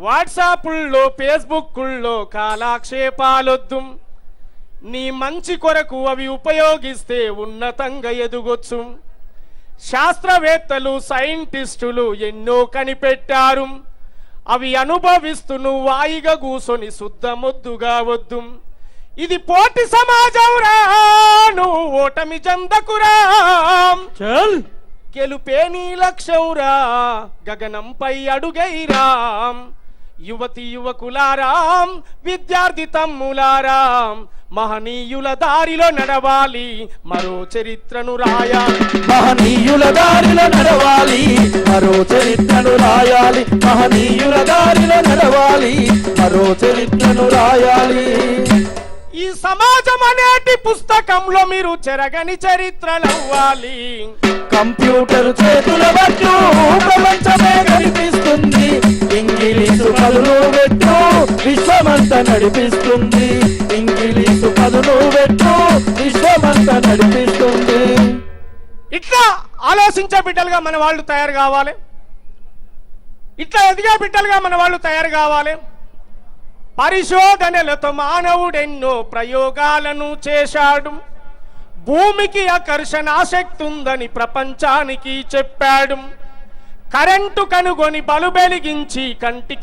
వాట్సాపుల్లో ఫేస్బుక్కుల్లో కాలాక్షేపాలొద్దు. నీ మంచి కొరకు అవి ఉపయోగిస్తే ఉన్నతంగా ఎదుగొచ్చు. శాస్త్రవేత్తలు సైంటిస్టులు ఎన్నో కనిపెట్టారు. అవి అనుభవిస్తూ నువ్వు వాయిగా కూసొని శుద్ధమొద్దుగా వద్దు. ఇది పోటీ సమాజం రా, నువ్వు ఓటమి చెందకురా. గెలుపే నీ లక్ష్యం రా, గగనంపై అడుగైరా. యువతి యువకులారాం, విద్యార్థి తమ్ములారాం, మహనీయుల దారిలో నడవాలి, మరో చరిత్రను రాయాలి. మహనీయుల దారిలో నడవాలి, మరో చరిత్రను రాయాలి. మహనీయుల దారిలో నడవాలి, మరో చరిత్రను రాయాలి. ఈ సమాజం అనేటి పుస్తకంలో మీరు చెరగని చరిత్రలవ్వాలి. కంప్యూటర్ చేతుల పట్టు ప్రపంచమే కనిపిస్తుంది. ఇంగ్లీషు పదులు పెట్టు విశ్వమంతా నడిపిస్తుంది. ఇంగ్లీషు పదులు పెట్టు విశ్వమంతా నడిపిస్తుంది. ఇట్లా ఆలోచించే బిడ్డలుగా మన వాళ్ళు తయారు కావాలి. ఇట్లా ఎదిగే బిడ్డలుగా మన వాళ్ళు తయారు కావాలి. పరిశోధనలతో మానవుడెన్నో ప్రయోగాలను చేశాడు. భూమికి ఆకర్షణ ఆసక్తి ఉందని ప్రపంచానికి చెప్పాడు. కరెంటు కనుగొని బలు వెలిగించి కంటికి